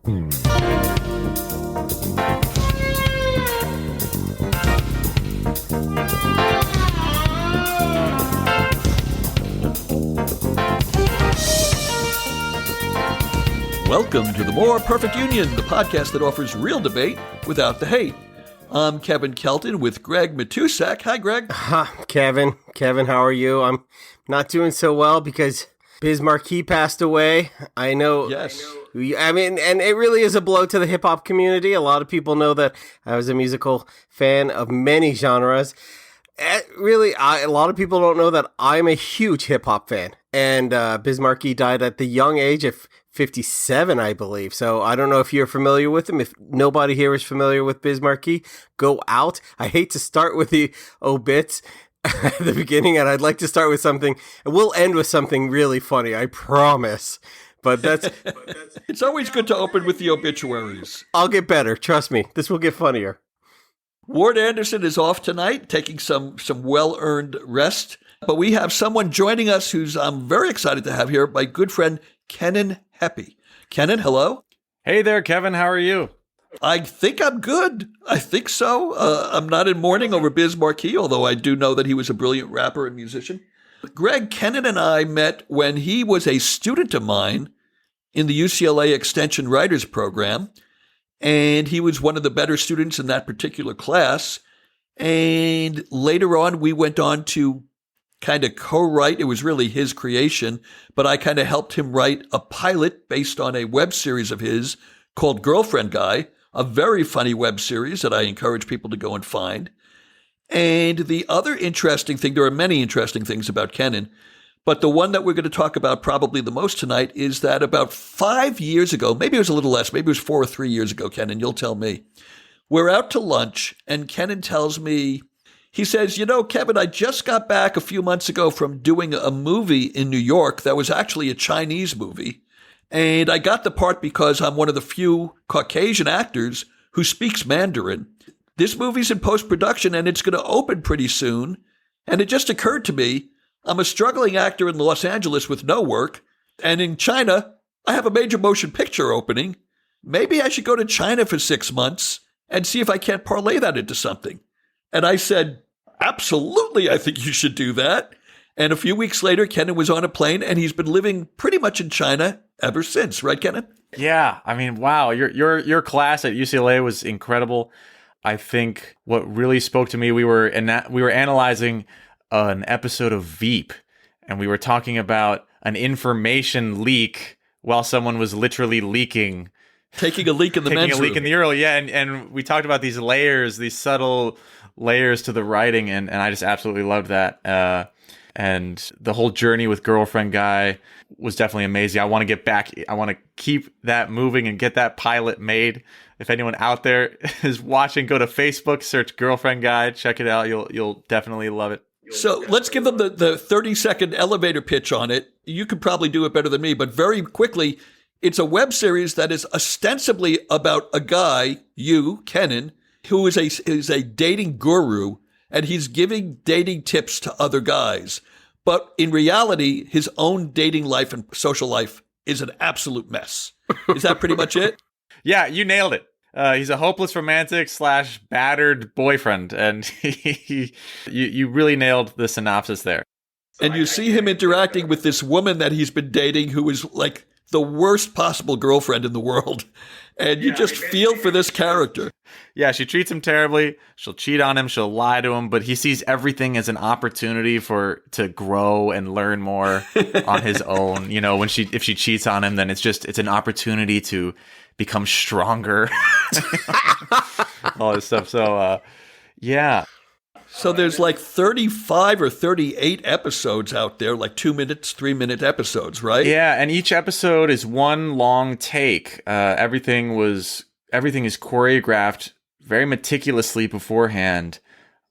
Welcome to the More Perfect Union, the podcast that offers real debate without the hate. I'm Kevin Kelton with Greg Matusak. Hi, Greg. Kevin, how are you? I'm not doing so well because Biz Markie passed away. I know. Yes. I mean, and it really is a blow to the hip-hop community. A lot of people know that I was a musical fan of many genres. Really, a lot of people don't know that I'm a huge hip-hop fan. And Biz Markie died at the young age of 57, I believe. So I don't know if you're familiar with him. If nobody here is familiar with Biz Markie, go out. I hate to start with the obits at the beginning, and I'd like to start with something, and we'll end with something really funny, I promise. But that's It's always good to open with the obituaries. I'll get better. Trust me. This will get funnier. Ward Anderson is off tonight, taking some well-earned rest. But we have someone joining us who's I'm very excited to have here, my good friend Kenan Heppe. Kenan, hello. Hey there, Kevin. How are you? I think I'm good. I think so. I'm not in mourning over Biz Markie, although I do know that he was a brilliant rapper and musician. Greg, Kenan and I met when he was a student of mine in the UCLA Extension Writers Program, and he was one of the better students in that particular class. And later on, we went on to kind of co-write. It was really his creation, but I kind of helped him write a pilot based on a web series of his called Girlfriend Guy, a very funny web series that I encourage people to go and find. And the other interesting thing, there are many interesting things about Kenan, but the one that we're going to talk about probably the most tonight is that about 5 years ago, maybe it was a little less, maybe it was 4 or 3 years ago, Kenan, you'll tell me. We're out to lunch, and Kenan tells me, he says, you know, Kevin, I just got back a few months ago from doing a movie in New York that was actually a Chinese movie. And I got the part because I'm one of the few Caucasian actors who speaks Mandarin. This movie's in post-production and it's going to open pretty soon. And it just occurred to me, I'm a struggling actor in Los Angeles with no work. And in China, I have a major motion picture opening. Maybe I should go to China for 6 months and see if I can't parlay that into something. And I said, absolutely, I think you should do that. And a few weeks later, Kenan was on a plane, and he's been living pretty much in China ever since. Right, Kenan? Yeah, I mean, wow, your class at UCLA was incredible. I think what really spoke to me, we were analyzing an episode of Veep, and we were talking about an information leak while someone was literally leaking. Taking a leak in the men's room. Taking a leak in the URL, yeah. And we talked about these layers, these subtle layers to the writing, and I just absolutely loved that. And the whole journey with Girlfriend Guy was definitely amazing. I want to get back. I want to keep that moving and get that pilot made. If anyone out there is watching, go to Facebook, search Girlfriend Guy, check it out. You'll definitely love it. So let's give them the 30-second elevator pitch on it. You could probably do it better than me, but very quickly, it's a web series that is ostensibly about a guy, you, Kenan, who is a dating guru, and he's giving dating tips to other guys. But in reality, his own dating life and social life is an absolute mess. Is that pretty much it? Yeah, you nailed it. He's a hopeless romantic / battered boyfriend, and you really nailed the synopsis there. And you see him interacting with this woman that he's been dating who is like the worst possible girlfriend in the world. And you just feel for this character. Yeah, she treats him terribly. She'll cheat on him. She'll lie to him. But he sees everything as an opportunity to grow and learn more on his own. You know, if she cheats on him, then it's an opportunity to become stronger. All this stuff. So, yeah. So there's like 35 or 38 episodes out there, like 2 minutes, 3-minute episodes, right? Yeah, and each episode is one long take. Everything is choreographed very meticulously beforehand,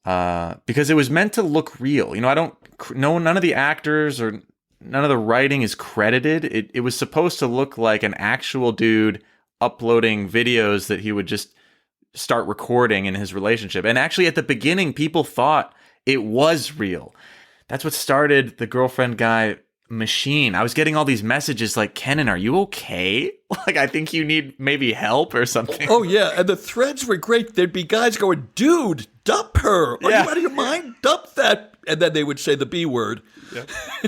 because it was meant to look real. You know, none of the actors or none of the writing is credited. It was supposed to look like an actual dude uploading videos that he would just start recording in his relationship. And actually at the beginning, people thought it was real. That's what started the Girlfriend Guy machine. I was getting all these messages like, Kenan, are you okay? Like, I think you need maybe help or something. Oh, yeah. And the threads were great. There'd be guys going, dude, dump her. Are you out of your mind? Dump that. And then they would say the B word.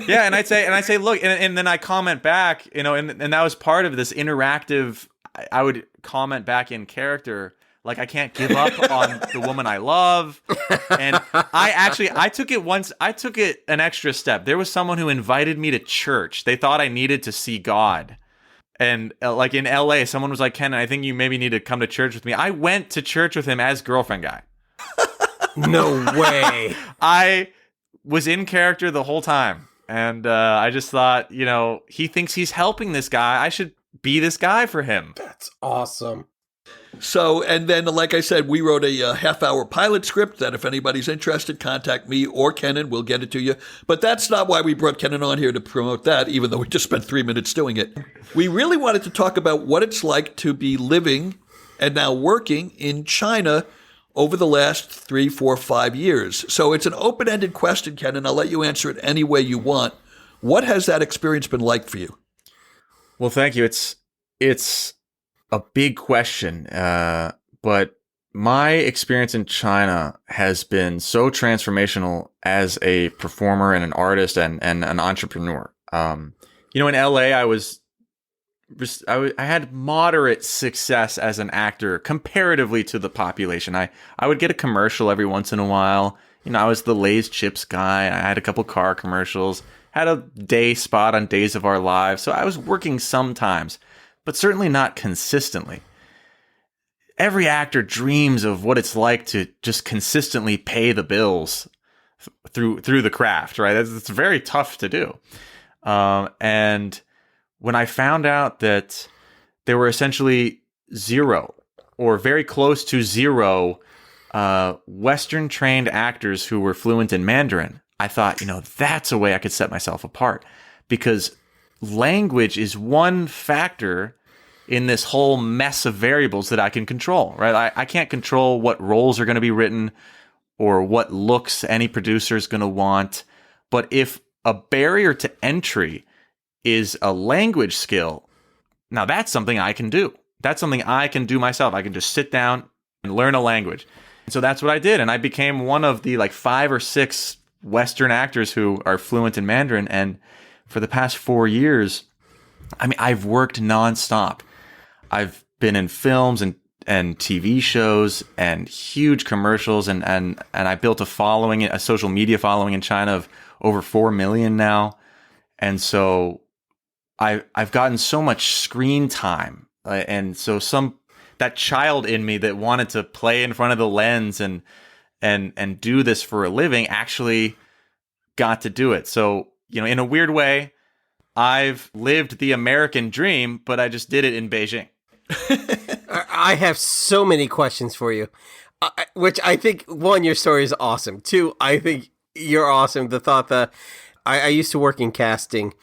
Yeah, and I'd say, look, and then I comment back, and that was part of this interactive. I would comment back in character, like, I can't give up on the woman I love. And I took it an extra step. There was someone who invited me to church. They thought I needed to see God. And like in LA, someone was like, Kenan, I think you maybe need to come to church with me. I went to church with him as girlfriend guy. No way. I was in character the whole time. And I just thought, he thinks he's helping this guy. I should be this guy for him. That's awesome. So, and then, like I said, we wrote a half-hour pilot script that if anybody's interested, contact me or Kenan. We'll get it to you. But that's not why we brought Kenan on here to promote that, even though we just spent 3 minutes doing it. We really wanted to talk about what it's like to be living and now working in China over the last 3, 4, 5 years. So it's an open-ended question, Kenan. I'll let you answer it any way you want. What has that experience been like for you? Well, thank you. It's a big question, but my experience in China has been so transformational as a performer and an artist and an entrepreneur. In LA, I had moderate success as an actor comparatively to the population. I would get a commercial every once in a while. I was the Lay's chips guy. I had a couple car commercials, had a day spot on Days of Our Lives. So I was working sometimes, but certainly not consistently. Every actor dreams of what it's like to just consistently pay the bills through the craft, right? It's very tough to do. And when I found out that there were essentially zero or very close to zero Western-trained actors who were fluent in Mandarin, I thought, that's a way I could set myself apart, because language is one factor in this whole mess of variables that I can control, right? I can't control what roles are going to be written or what looks any producer is going to want. But if a barrier to entry is a language skill, now that's something I can do. That's something I can do myself. I can just sit down and learn a language. And so that's what I did. And I became one of the 5 or 6 Western actors who are fluent in Mandarin. And for the past 4 years, I've worked nonstop. I've been in films and TV shows and huge commercials, and I built a social media following in China of over 4 million now. And so I've gotten so much screen time, and so that child in me that wanted to play in front of the lens and do this for a living actually got to do it. So, in a weird way, I've lived the American dream, but I just did it in Beijing. I have so many questions for you, which I think, one, your story is awesome. 2, I think you're awesome. The thought that I used to work in casting,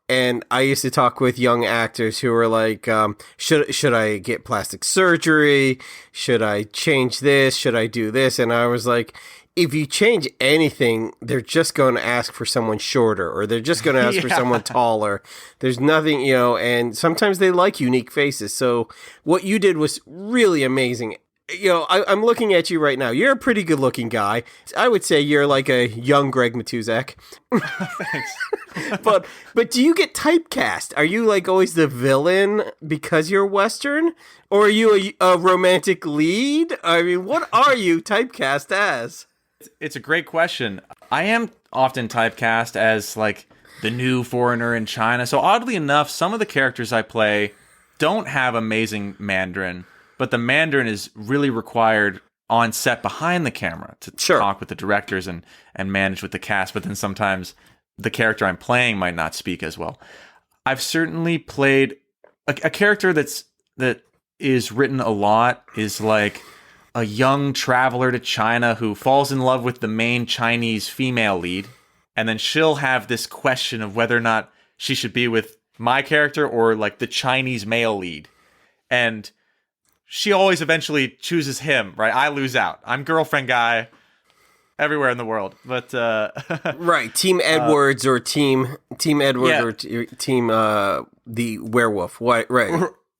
and I used to talk with young actors who were like, should I get plastic surgery? Should I change this? Should I do this? And I was like, if you change anything, they're just going to ask for someone shorter, or they're just going to ask for someone taller. There's nothing, and sometimes they like unique faces. So what you did was really amazing. I'm looking at you right now. You're a pretty good looking guy. I would say you're like a young Greg Matuzak. Thanks. But do you get typecast? Are you always the villain because you're Western? Or are you a romantic lead? What are you typecast as? It's a great question. I am often typecast as the new foreigner in China. So oddly enough, some of the characters I play don't have amazing Mandarin, but the Mandarin is really required on set behind the camera to talk with the directors and manage with the cast. But then sometimes the character I'm playing might not speak as well. I've certainly played a character that is written a lot is a young traveler to China who falls in love with the main Chinese female lead. And then she'll have this question of whether or not she should be with my character or the Chinese male lead. And she always eventually chooses him, right? I lose out. I'm girlfriend guy. everywhere in the world. But Right, Team Edwards or Team Edward Yeah. or Team the Werewolf. Right.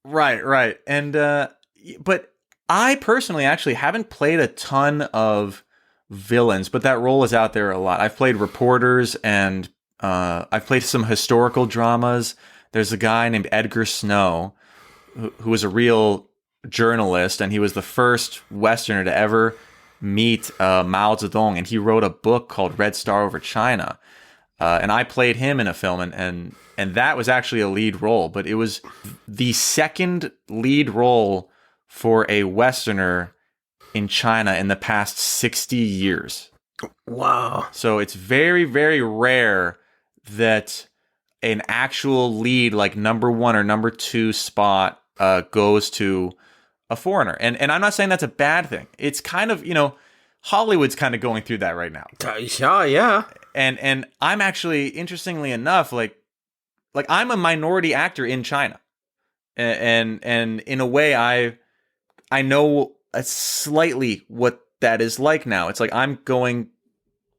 right. And but I personally actually haven't played a ton of villains, but that role is out there a lot. I've played reporters, and I've played some historical dramas. There's a guy named Edgar Snow who was a real journalist, and he was the first Westerner to ever meet Mao Zedong, and he wrote a book called Red Star Over China. And I played him in a film, and that was actually a lead role, but it was the second lead role for a Westerner in China in the past 60 years. Wow. So it's very, very rare that an actual lead, like number 1 or number 2 spot, goes to a foreigner. And I'm not saying that's a bad thing. It's kind of, Hollywood's kind of going through that right now. Yeah. And I'm actually, interestingly enough, like I'm a minority actor in China, and in a way, I know slightly what that is like now. It's like I'm going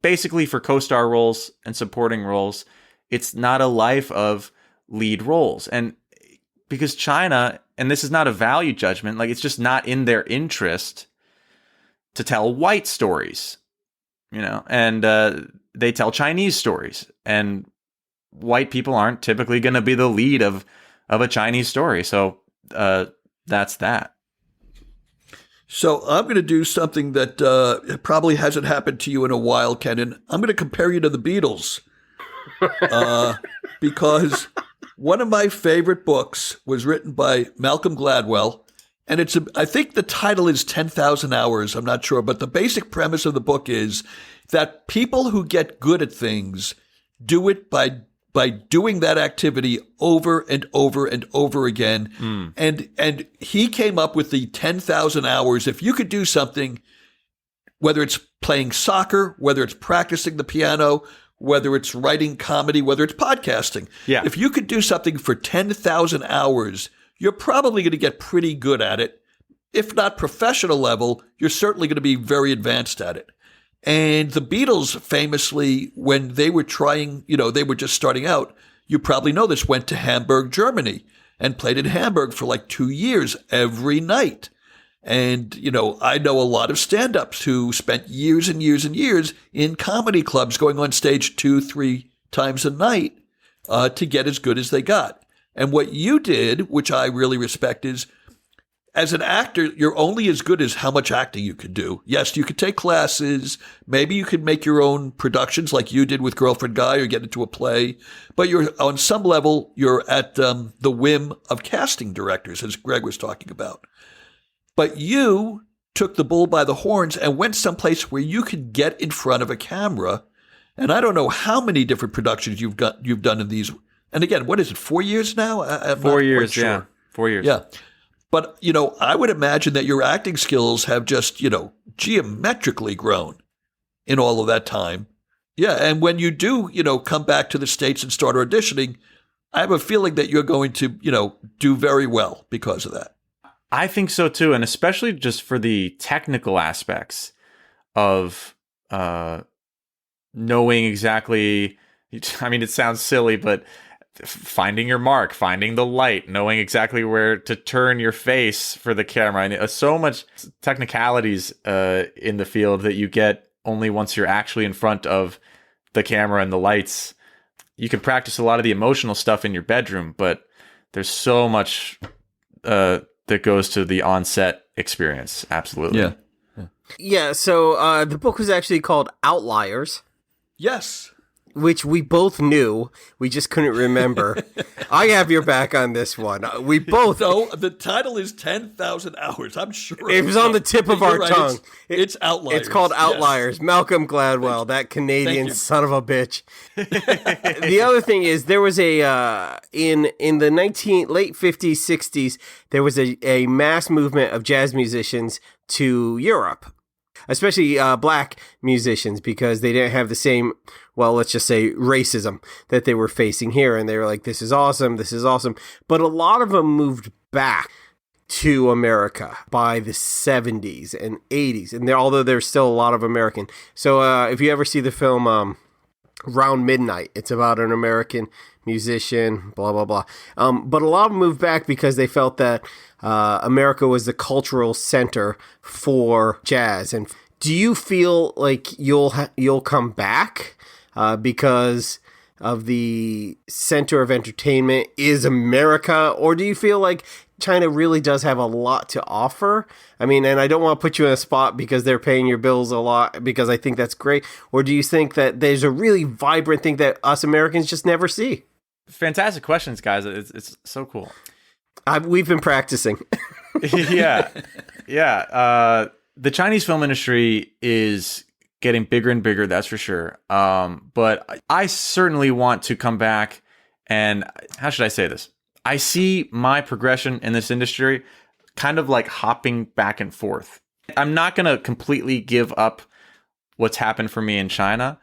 basically for co-star roles and supporting roles. It's not a life of lead roles, and because China, and this is not a value judgment, like it's just not in their interest to tell white stories, and they tell Chinese stories, and white people aren't typically going to be the lead of a Chinese story. So that's that. So I'm going to do something that probably hasn't happened to you in a while, Kenan. I'm going to compare you to the Beatles because one of my favorite books was written by Malcolm Gladwell, and I think the title is 10,000 Hours. I'm not sure, but the basic premise of the book is that people who get good at things do it by doing that activity over and over and over again. And he came up with the 10,000 hours. If you could do something, whether it's playing soccer, whether it's practicing the piano, whether it's writing comedy, whether it's podcasting. Yeah. If you could do something for 10,000 hours, you're probably going to get pretty good at it. If not professional level, you're certainly going to be very advanced at it. And the Beatles famously, when they were trying, they were just starting out, you probably know this, went to Hamburg, Germany, and played in Hamburg for like 2 years every night. And, I know a lot of stand-ups who spent years and years and years in comedy clubs going on stage 2-3 times a night to get as good as they got. And what you did, which I really respect, is as an actor, you're only as good as how much acting you could do. Yes, you could take classes. Maybe you could make your own productions like you did with Girlfriend Guy or get into a play. But you're on some level, you're at the whim of casting directors, as Greg was talking about. But you took the bull by the horns and went someplace where you could get in front of a camera. And I don't know how many different productions you've done in these. And again, what is it, 4 years now? I'm 4 years, not quite sure. yeah. 4 years. Yeah. But, I would imagine that your acting skills have just, geometrically grown in all of that time. Yeah. And when you do, come back to the States and start auditioning, I have a feeling that you're going to, do very well because of that. I think so too. And especially just for the technical aspects of knowing exactly, it sounds silly, but finding your mark, finding the light, knowing exactly where to turn your face for the camera. And so much technicalities in the field that you get only once you're actually in front of the camera and the lights. You can practice a lot of the emotional stuff in your bedroom, but there's so much that goes to the on-set experience. Absolutely. Yeah, so the book was actually called Outliers. Yes. Which we both knew, we just couldn't remember. I have your back on this one. We both. No, the title is 10,000 Hours. I'm sure it was on the tip of our tongue. It's Outliers. It's called Outliers. Yes. Malcolm Gladwell, that Canadian son of a bitch. The other thing is, there was a in the late 50s, 60s, there was a mass movement of jazz musicians to Europe. Especially black musicians, because they didn't have the same, well, let's just say racism that they were facing here. And they were like, this is awesome. This is awesome. But a lot of them moved back to America by the 70s and 80s. And although there's still a lot of American. So if you ever see the film Round Midnight, it's about an American musician, blah, blah, blah. But a lot of them moved back because they felt that America was the cultural center for jazz. And do you feel like you'll come back because of the center of entertainment is America? Or do you feel like China really does have a lot to offer? I mean, and I don't want to put you in a spot because they're paying your bills a lot, because I think that's great. Or do you think that there's a really vibrant thing that us Americans just never see? Fantastic questions, guys. It's so cool. We've been practicing. Yeah. The Chinese film industry is getting bigger and bigger, that's for sure. But I certainly want to come back, and how should I say this? I see my progression in this industry kind of like hopping back and forth. I'm not going to completely give up what's happened for me in China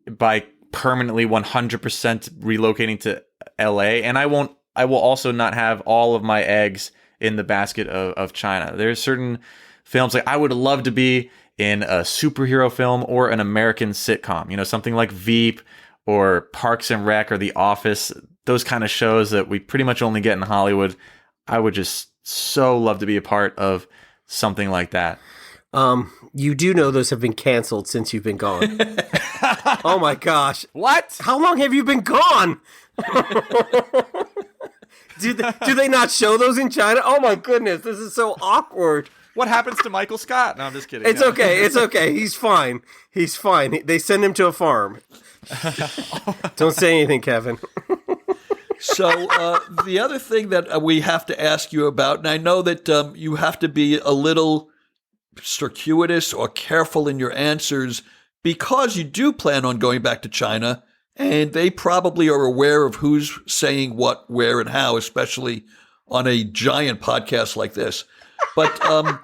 by permanently 100% relocating to LA. And I will also not have all of my eggs in the basket of China. There's certain films, like I would love to be in a superhero film or an American sitcom, something like Veep or Parks and Rec or The Office, those kind of shows that we pretty much only get in Hollywood. I would just so love to be a part of something like that. You do know those have been canceled since you've been gone. Oh my gosh. What? How long have you been gone? Do they not show those in China? Oh my goodness, this is so awkward. What happens to Michael Scott? No, I'm just kidding. It's okay. It's okay. He's fine. He's fine. They send him to a farm. Don't say anything, Kevin. So the other thing that we have to ask you about, and I know that you have to be a little circuitous or careful in your answers because you do plan on going back to China, and they probably are aware of who's saying what, where, and how, especially on a giant podcast like this. But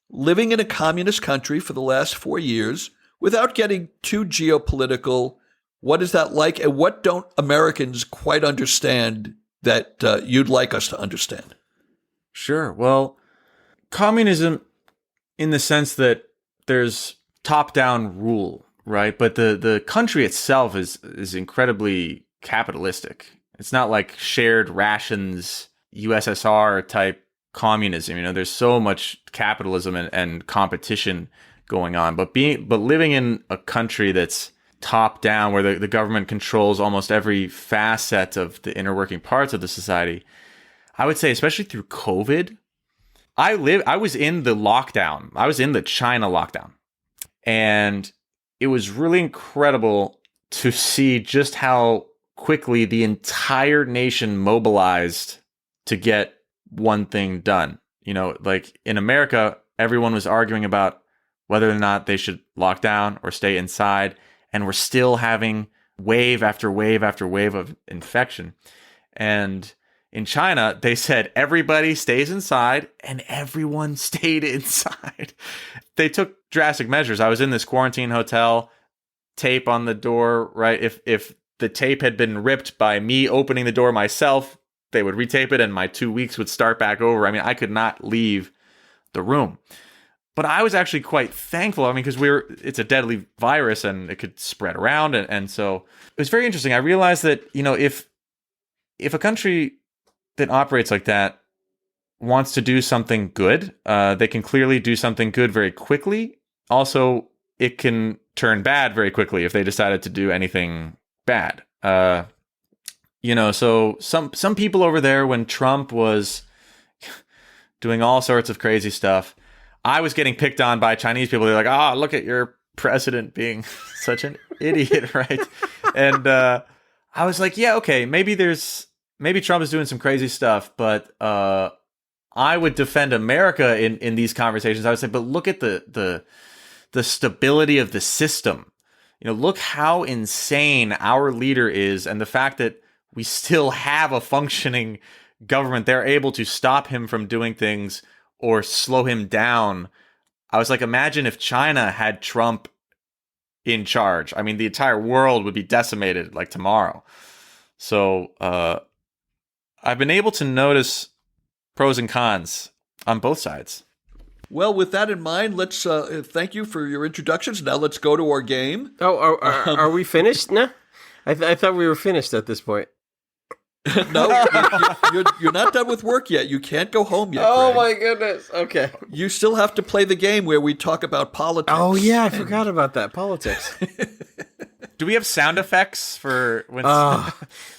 living in a communist country for the last 4 years, without getting too geopolitical, what is that like? And what don't Americans quite understand that you'd like us to understand? Sure. Well, communism in the sense that there's top-down rule, right? But the country itself is incredibly capitalistic. It's not like shared rations, USSR type communism. There's so much capitalism and competition going on. But living in a country that's top down, where the government controls almost every facet of the inner working parts of the society, I would say, especially through COVID, I was in the lockdown. I was in the China lockdown. And it was really incredible to see just how quickly the entire nation mobilized to get one thing done. Like in America, everyone was arguing about whether or not they should lock down or stay inside. And we're still having wave after wave after wave of infection. And in China, they said everybody stays inside, and everyone stayed inside. They took drastic measures. I was in this quarantine hotel, tape on the door, right? If the tape had been ripped by me opening the door myself, they would retape it and my 2 weeks would start back over. I mean, I could not leave the room. But I was actually quite thankful. Because it's a deadly virus and it could spread around. And so it was very interesting. I realized that, if a country that operates like that wants to do something good, they can clearly do something good very quickly. Also, it can turn bad very quickly if they decided to do anything bad. So some people over there, when Trump was doing all sorts of crazy stuff, I was getting picked on by Chinese people. They're like, "Oh, look at your president being such an idiot," right? And I was like, "Yeah, okay, maybe Trump is doing some crazy stuff, but I would defend America in these conversations." I would say, "But look at the stability of the system. Look how insane our leader is, and the fact that we still have a functioning government. They're able to stop him from doing things or slow him down." I was like, imagine if China had Trump in charge. I mean, the entire world would be decimated like tomorrow. So I've been able to notice pros and cons on both sides. Well, with that in mind, let's thank you for your introductions. Now let's go to our game. Oh, are we finished now? I thought we were finished at this point. No, you're not done with work yet. You can't go home yet. Oh, Greg. my goodness. Okay. You still have to play the game where we talk about politics. Oh, yeah, I forgot about that. Politics. Do we have sound effects for when?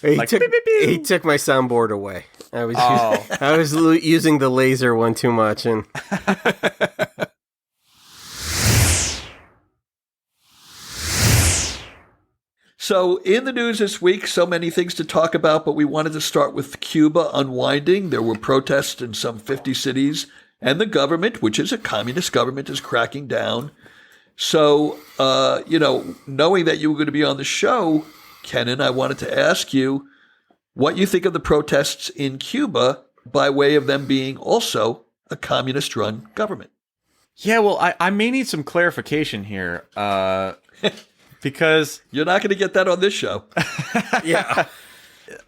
He, Like, took, beep, beep, beep. he took my soundboard away. I was using the laser one too much, and So in the news this week, so many things to talk about, but we wanted to start with Cuba unwinding. There were protests in some 50 cities, and the government, which is a communist government, is cracking down. So, knowing that you were going to be on the show, Kenan, I wanted to ask you what you think of the protests in Cuba by way of them being also a communist-run government. Yeah, well, I may need some clarification here. Because You're not going to get that on this show. yeah.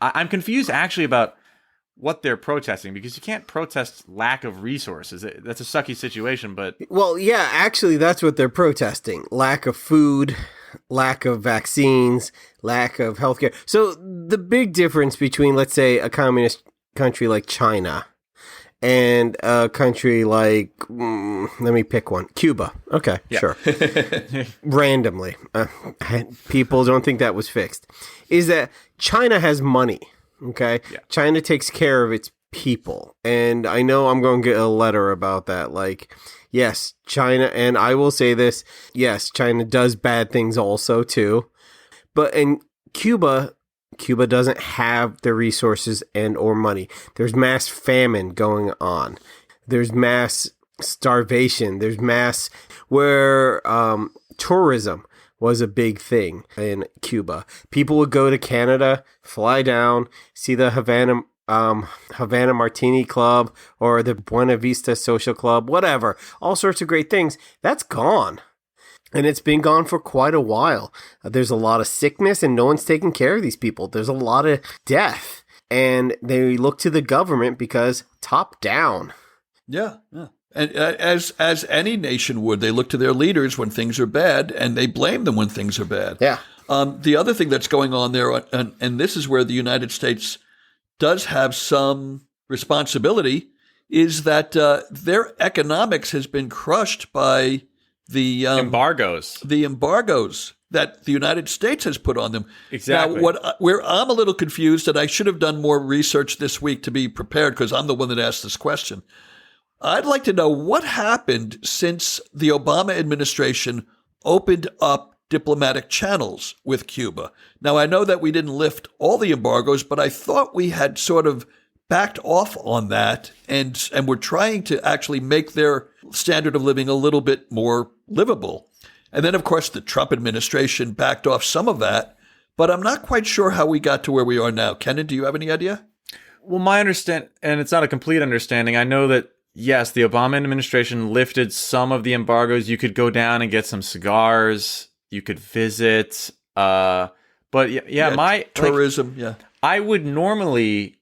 I'm confused actually about what they're protesting, because you can't protest lack of resources. That's a sucky situation, but Well, yeah, actually, that's what they're protesting. Lack of food, lack of vaccines, lack of healthcare. So the big difference between, let's say, a communist country like China and a country like, let me pick one, Cuba. Okay, sure. Randomly. People don't think that was fixed. Is that China has money, okay? Yeah. China takes care of its people. And I know I'm going to get a letter about that. Like, yes, China, and I will say this, yes, China does bad things also too. But in Cuba doesn't have the resources and or money. There's mass famine going on. There's mass starvation. There's mass where tourism was a big thing in Cuba. People would go to Canada, fly down, see the Havana Martini Club or the Buena Vista Social Club, whatever. All sorts of great things. That's gone. And it's been gone for quite a while. There's a lot of sickness and no one's taking care of these people. There's a lot of death. And they look to the government because top down. Yeah. And as any nation would, they look to their leaders when things are bad, and they blame them when things are bad. Yeah. The other thing that's going on there, and this is where the United States does have some responsibility, is that their economics has been crushed by the embargoes. The embargoes that the United States has put on them. Exactly. Now, where I'm a little confused, and I should have done more research this week to be prepared because I'm the one that asked this question. I'd like to know what happened since the Obama administration opened up diplomatic channels with Cuba. Now, I know that we didn't lift all the embargoes, but I thought we had sort of backed off on that and we're trying to actually make their standard of living a little bit more livable. And then, of course, the Trump administration backed off some of that, but I'm not quite sure how we got to where we are now. Kenan, do you have any idea? Well, my understand, and it's not a complete understanding, I know that, yes, the Obama administration lifted some of the embargoes. You could go down and get some cigars. You could visit. But my tourism, I would normally...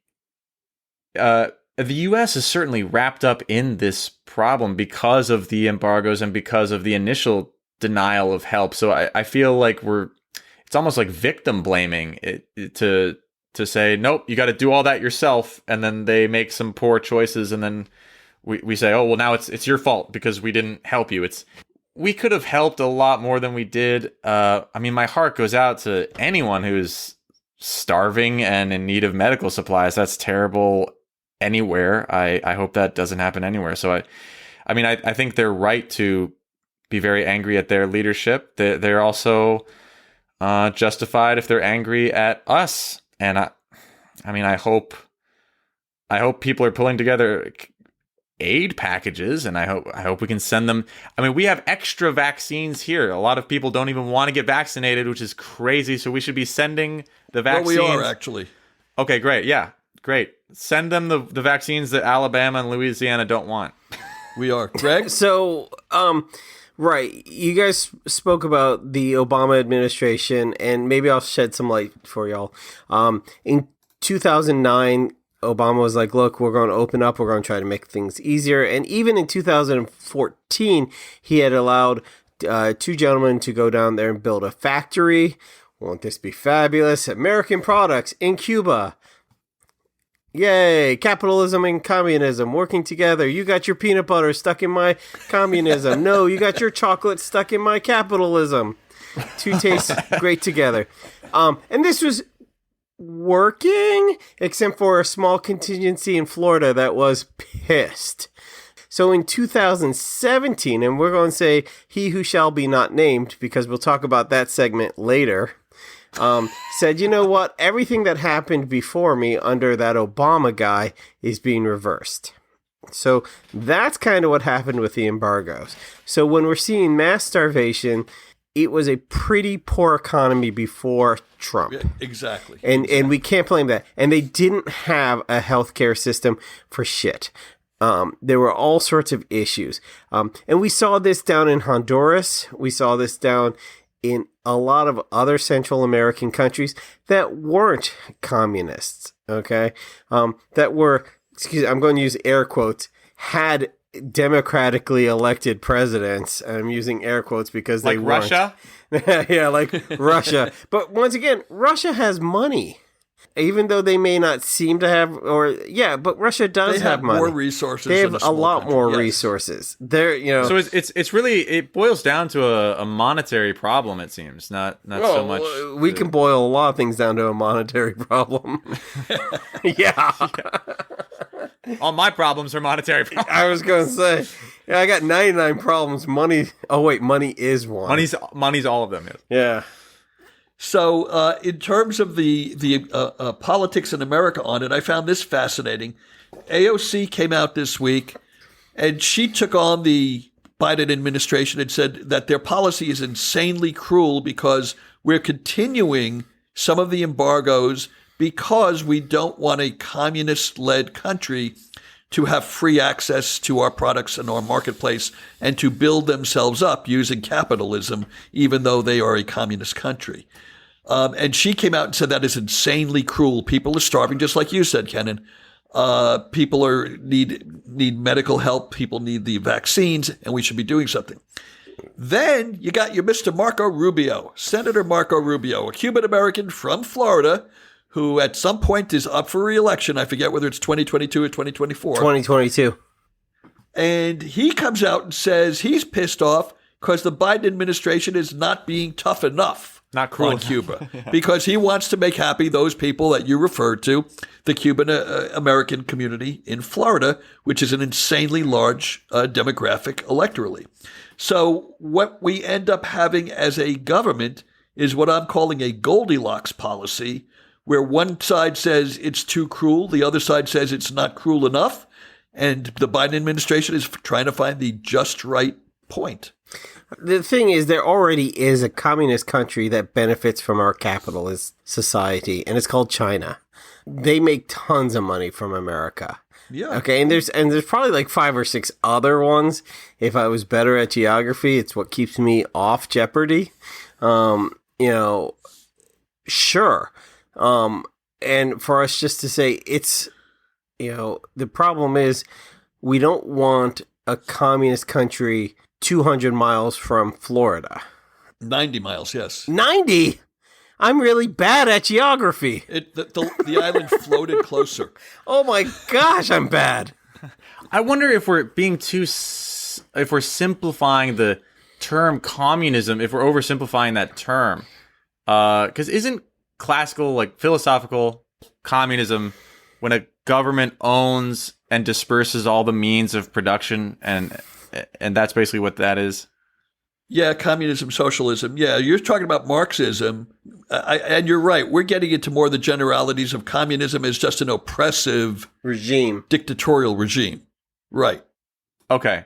the U.S. is certainly wrapped up in this problem because of the embargoes and because of the initial denial of help. So I feel like it's almost like victim blaming to say, nope, you got to do all that yourself. And then they make some poor choices. And then we say, oh, well, now it's your fault because we didn't help you. We could have helped a lot more than we did. I mean, my heart goes out to anyone who's starving and in need of medical supplies. That's terrible anywhere. I hope that doesn't happen anywhere. So I think they're right to be very angry at their leadership. They're also justified if they're angry at us. And I hope people are pulling together aid packages, and I hope we can send them. I mean, we have extra vaccines here. A lot of people don't even want to get vaccinated, which is crazy. So we should be sending the vaccines. Well, we are actually. Okay, great. Yeah, great. Send them the vaccines that Alabama and Louisiana don't want. We are. Greg? So, right. You guys spoke about the Obama administration, and maybe I'll shed some light for y'all. In 2009, Obama was like, look, we're going to open up. We're going to try to make things easier. And even in 2014, he had allowed two gentlemen to go down there and build a factory. Won't this be fabulous? American products in Cuba. Yay, capitalism and communism working together. You got your peanut butter stuck in my communism. No, you got your chocolate stuck in my capitalism. Two tastes great together. And this was working, except for a small contingency in Florida that was pissed. So in 2017, and we're going to say he who shall be not named, because we'll talk about that segment later, said, you know what? Everything that happened before me under that Obama guy is being reversed. So that's kind of what happened with the embargoes. So when we're seeing mass starvation, it was a pretty poor economy before Trump. Yeah, exactly. And we can't blame that. And they didn't have a healthcare system for shit. There were all sorts of issues. And we saw this down in Honduras. We saw this down in a lot of other Central American countries that weren't communists, okay? That were, I'm going to use air quotes, had democratically elected presidents. I'm using air quotes because they weren't. Russia? Yeah, like Russia. But once again, Russia has money. Even though they may not seem to have, but Russia does have money. More resources. They have than a lot country. more Yes. resources. They're, So it's really, it boils down to a monetary problem, it seems, not so much. We can boil a lot of things down to a monetary problem. Yeah. All my problems are monetary problems. I was going to say, I got 99 problems. Money is one. Money's all of them. Yes. Yeah. So, in terms of the politics in America on it, I found this fascinating. AOC came out this week, and she took on the Biden administration and said that their policy is insanely cruel because we're continuing some of the embargoes because we don't want a communist-led country to have free access to our products in our marketplace and to build themselves up using capitalism, even though they are a communist country. And she came out and said that is insanely cruel. People are starving, just like you said, Kenan. People need medical help. People need the vaccines, and we should be doing something. Then you got your Mr. Marco Rubio, Senator Marco Rubio, a Cuban-American from Florida, who at some point is up for re-election. I forget whether it's 2022 or 2024. 2022. And he comes out and says he's pissed off because the Biden administration is not being tough enough. Not cruel on Cuba, because he wants to make happy those people that you referred to, the Cuban American community in Florida, which is an insanely large demographic electorally. So what we end up having as a government is what I'm calling a Goldilocks policy, where one side says it's too cruel, the other side says it's not cruel enough, and the Biden administration is trying to find the just right point. The thing is, there already is a communist country that benefits from our capitalist society, and it's called China. They make tons of money from America. Yeah. Okay, and there's probably like 5 or 6 other ones. If I was better at geography, it's what keeps me off Jeopardy. Sure. And for us just to say it's, the problem is we don't want a communist country 200 miles from Florida. 90 miles, yes. 90? I'm really bad at geography. The island floated closer. Oh my gosh, I'm bad. I wonder if we're if we're simplifying the term communism, if we're oversimplifying that term. Because isn't classical, like philosophical communism when a government owns and disperses all the means of production and that's basically what that is? Yeah, communism, socialism. Yeah, you're talking about Marxism. And you're right. We're getting into more of the generalities of communism as just an oppressive regime, dictatorial regime. Right. Okay.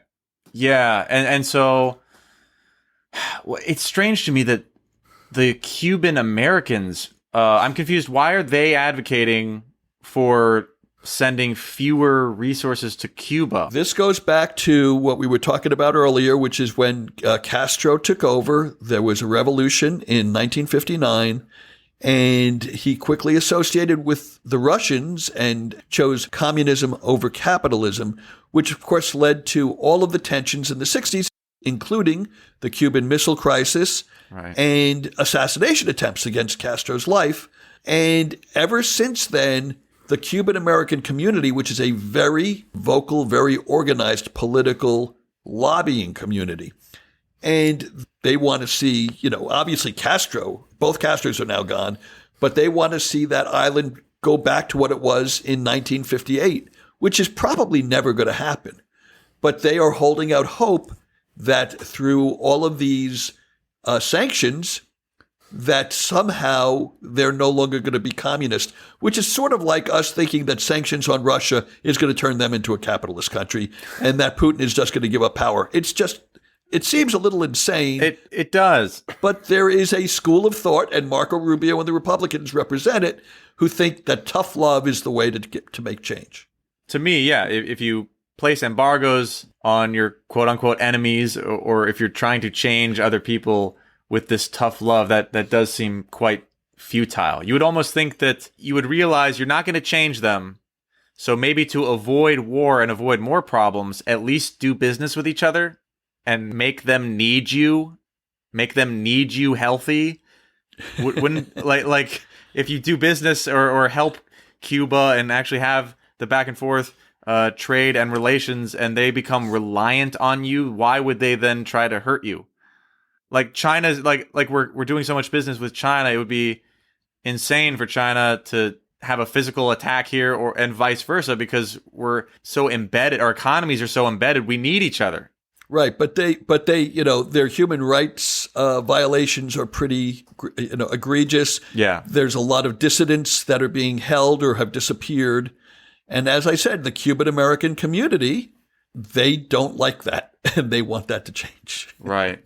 Yeah. And so it's strange to me that the Cuban Americans, I'm confused. Why are they advocating for sending fewer resources to Cuba? This goes back to what we were talking about earlier, which is when Castro took over, there was a revolution in 1959, And he quickly associated with the Russians and chose communism over capitalism, which of course led to all of the tensions in the 60s, including the Cuban Missile Crisis and assassination attempts against Castro's life. And ever since then, the Cuban American community, which is a very vocal, very organized political lobbying community, and they want to see, obviously Castro, both Castros are now gone, but they want to see that island go back to what it was in 1958, which is probably never going to happen. But they are holding out hope that through all of these sanctions, that somehow they're no longer going to be communist, which is sort of like us thinking that sanctions on Russia is going to turn them into a capitalist country and that Putin is just going to give up power. It seems a little insane. It does. But there is a school of thought, and Marco Rubio and the Republicans represent it, who think that tough love is the way to make change. To me, yeah, if you place embargoes on your quote-unquote enemies, or if you're trying to change other people with this tough love, that does seem quite futile. You would almost think that you would realize you're not going to change them, so maybe to avoid war and avoid more problems, at least do business with each other and make them need you healthy. Wouldn't like if you do business or help Cuba and actually have the back and forth trade and relations, and they become reliant on you, why would they then try to hurt you? Like China's like we're doing so much business with China, it would be insane for China to have a physical attack here and vice versa, because we're so embedded, our economies are so embedded, we need each other. Right, but they, their human rights violations are pretty, egregious. Yeah, there's a lot of dissidents that are being held or have disappeared, and as I said, the Cuban American community, they don't like that, and they want that to change. Right.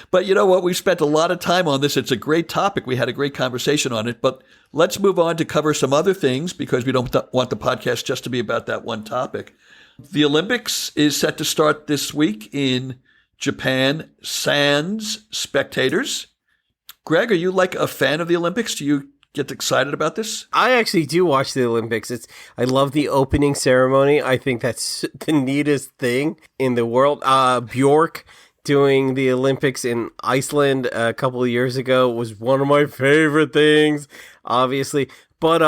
But you know what? We spent a lot of time on this. It's a great topic. We had a great conversation on it. But let's move on to cover some other things, because we don't want the podcast just to be about that one topic. The Olympics is set to start this week in Japan, sans spectators. Greg, are you like a fan of the Olympics? Do you get excited about this? I actually do watch the Olympics. I love the opening ceremony. I think that's the neatest thing in the world. Bjork doing the Olympics in Iceland a couple of years ago was one of my favorite things, obviously. But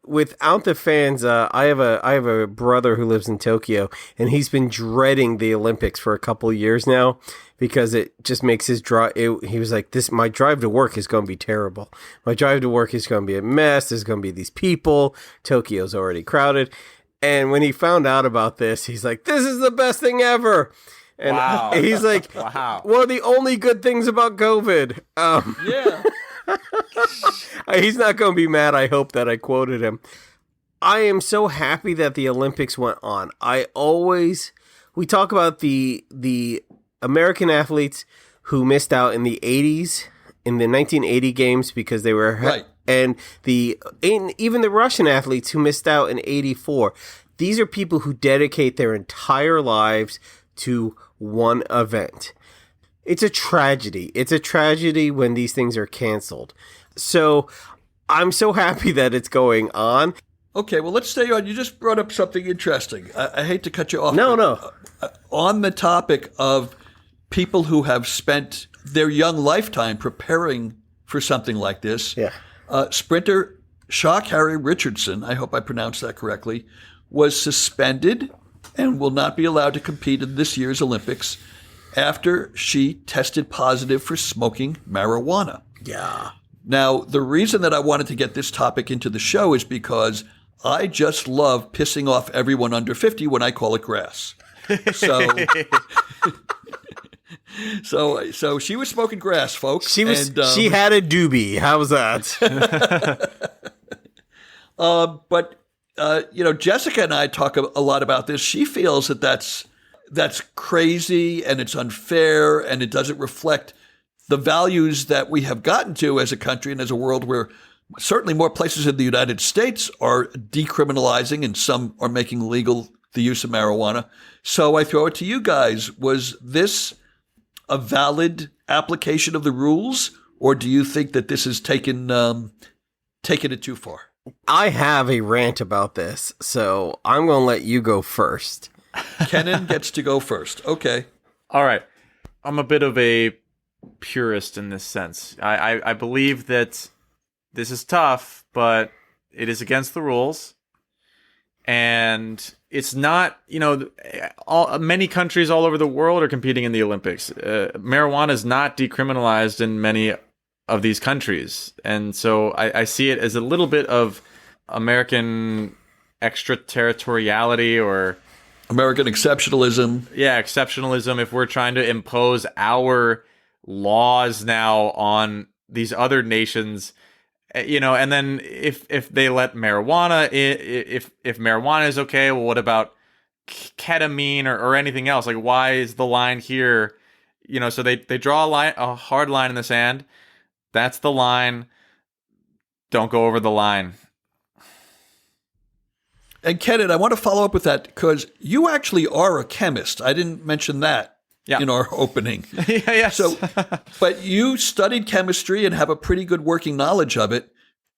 without the fans, I have a brother who lives in Tokyo, and he's been dreading the Olympics for a couple of years now, because it just makes his drive. He was like, my drive to work is going to be terrible. My drive to work is going to be a mess. There's going to be these people. Tokyo's already crowded. And when he found out about this, he's like, this is the best thing ever. And wow. He's like, wow. One of the only good things about COVID. Yeah. He's not going to be mad, I hope, that I quoted him. I am so happy that the Olympics went on. We talk about the American athletes who missed out in the 80s, in the 1980 games, because they were right. And even the Russian athletes who missed out in 84. These are people who dedicate their entire lives to one event. It's a tragedy. It's a tragedy when these things are canceled. So I'm so happy that it's going on. Okay, well, let's stay on. You just brought up something interesting. I hate to cut you off. No. On the topic of people who have spent their young lifetime preparing for something like this, yeah. Sprinter Sha'Carri Richardson, I hope I pronounced that correctly, was suspended and will not be allowed to compete in this year's Olympics after she tested positive for smoking marijuana. Yeah. Now, the reason that I wanted to get this topic into the show is because I just love pissing off everyone under 50 when I call it grass. So she was smoking grass, folks. She had a doobie. How was that? But Jessica and I talk a lot about this. She feels that that's crazy and it's unfair and it doesn't reflect the values that we have gotten to as a country and as a world, where certainly more places in the United States are decriminalizing and some are making legal the use of marijuana. So I throw it to you guys. Was this a valid application of the rules, or do you think that this is taking it too far? I have a rant about this, so I'm going to let you go first. Kenan gets to go first. Okay. All right. I'm a bit of a purist in this sense. I believe that this is tough, but it is against the rules. And it's not, many countries all over the world are competing in the Olympics. Marijuana is not decriminalized in many of these countries. And so I see it as a little bit of American extraterritoriality or American exceptionalism. Yeah, exceptionalism. If we're trying to impose our laws now on these other nations, and then if they let marijuana, if marijuana is okay, well, what about ketamine or anything else? Like, why is the line here? So they draw a hard line in the sand. That's the line. Don't go over the line. And Kenan, I want to follow up with that because you actually are a chemist. I didn't mention that in our opening. Yes. So, but you studied chemistry and have a pretty good working knowledge of it.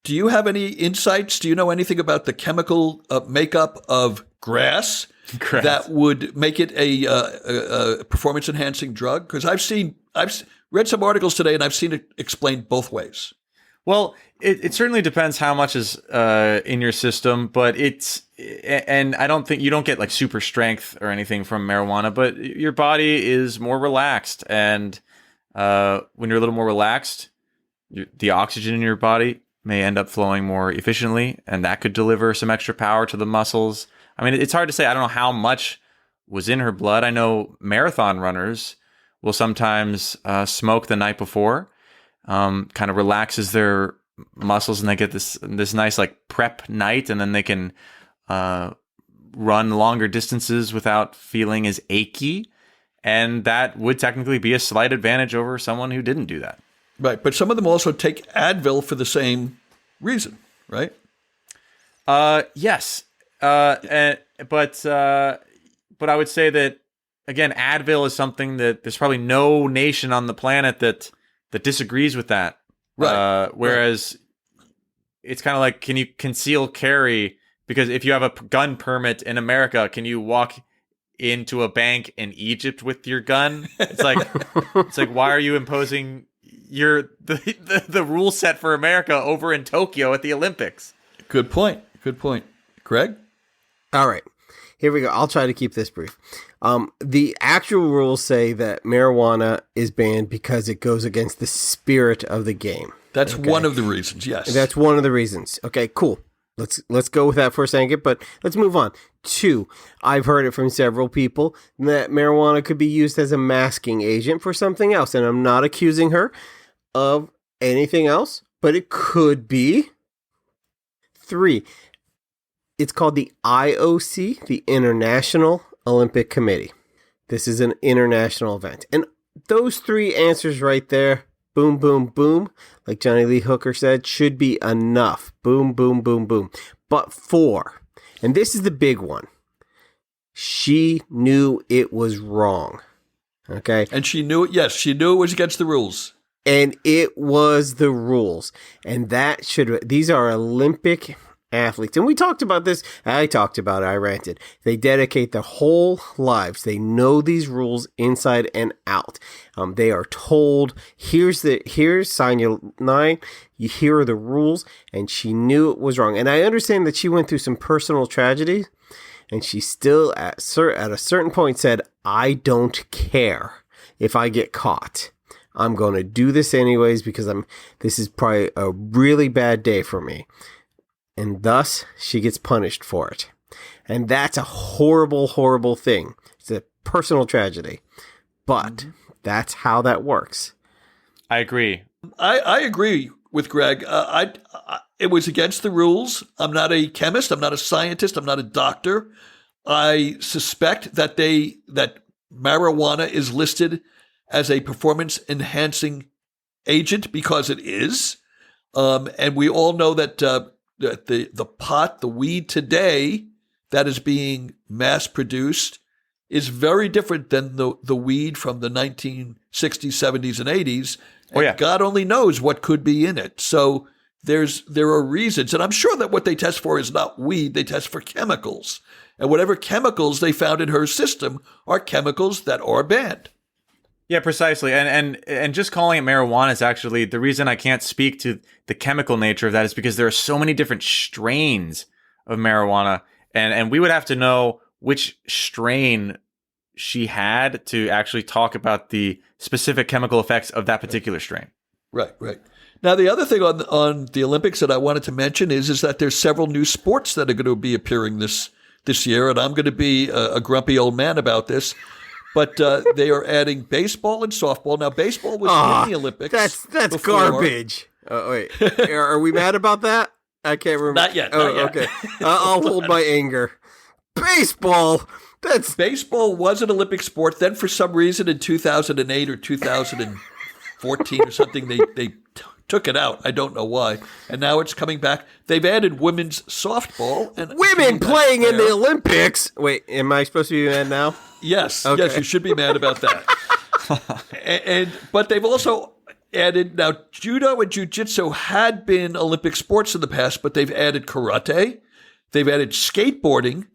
Do you have any insights? Do you know anything about the chemical makeup of grass that would make it a performance-enhancing drug? Because I've read some articles today and I've seen it explained both ways. Well, it certainly depends how much is in your system, but and I don't think you don't get like super strength or anything from marijuana, but your body is more relaxed. And when you're a little more relaxed, the oxygen in your body may end up flowing more efficiently, and that could deliver some extra power to the muscles. I mean, it's hard to say. I don't know how much was in her blood. I know marathon runners will sometimes smoke the night before. Kind of relaxes their muscles, and they get this nice like prep night, and then they can run longer distances without feeling as achy. And that would technically be a slight advantage over someone who didn't do that. Right, but some of them also take Advil for the same reason, right? Yes, but I would say that again, Advil is something that there's probably no nation on the planet that disagrees with that. Right. Whereas it's kind of like, can you conceal carry? Because if you have a gun permit in America, can you walk into a bank in Egypt with your gun? It's like, why are you imposing the rule set for America over in Tokyo at the Olympics? Good point. Greg? All right. Here we go. I'll try to keep this brief. The actual rules say that marijuana is banned because it goes against the spirit of the game. That's one of the reasons, yes. That's one of the reasons. Okay, cool. Let's go with that for a second, but let's move on. 2, I've heard it from several people that marijuana could be used as a masking agent for something else, and I'm not accusing her of anything else, but it could be. 3, it's called the IOC, the International Olympic Committee. This is an international event. And those 3 answers right there, boom, boom, boom, like Johnny Lee Hooker said, should be enough. Boom, boom, boom, boom. But 4, and this is the big one, she knew it was wrong. Okay? And she knew it, yes, she knew it was against the rules. And it was the rules. And these are Olympic athletes. And we talked about this. I talked about it. I ranted. They dedicate their whole lives. They know these rules inside and out. They are told, here's sign your 9. Here are the rules. And she knew it was wrong. And I understand that she went through some personal tragedy. And she still, at a certain point, said, I don't care if I get caught. I'm going to do this anyways because this is probably a really bad day for me. And thus, she gets punished for it. And that's a horrible, horrible thing. It's a personal tragedy. But that's how that works. I agree. I agree with Greg. It was against the rules. I'm not a chemist. I'm not a scientist. I'm not a doctor. I suspect that marijuana is listed as a performance-enhancing agent because it is. And we all know that the weed today that is being mass-produced is very different than the weed from the 1960s, 70s, and 80s Oh, yeah. God only knows what could be in it. So there are reasons, and I'm sure that what they test for is not weed. They test for chemicals, and whatever chemicals they found in her system are chemicals that are banned. Yeah, precisely. And just calling it marijuana is actually the reason I can't speak to the chemical nature of that is because there are so many different strains of marijuana, and we would have to know which strain she had to actually talk about the specific chemical effects of that particular strain. Right. Now, the other thing on the Olympics that I wanted to mention is that there's several new sports that are going to be appearing this year, and I'm going to be a grumpy old man about this. But they are adding baseball and softball. Now, baseball was in the Olympics. That's before. garbage. Wait, are we mad about that? I can't remember. Not yet. Okay. I'll hold my anger. Baseball. Baseball was an Olympic sport. Then, for some reason, in 2008 or 2014 or something, they took it out. I don't know why. And now it's coming back. They've added women's softball. And women playing in the Olympics. Wait, am I supposed to be mad now? Yes. Okay. Yes, you should be mad about that. But they've also added, now judo and jiu-jitsu had been Olympic sports in the past, but they've added karate. They've added skateboarding,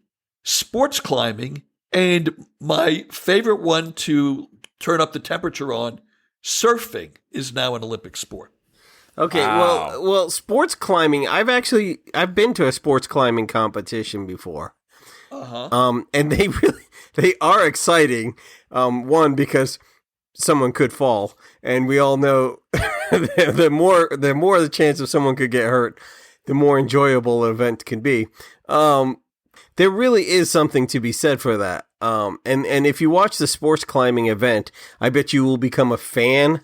sports climbing, and my favorite one to turn up the temperature on, surfing is now an Olympic sport. Okay, Wow. well, sports climbing. I've been to a sports climbing competition before. And they are exciting. One, because someone could fall, and we all know the more the chance of someone could get hurt, the more enjoyable an event can be. There really is something to be said for that. And if you watch the sports climbing event, I bet you will become a fan.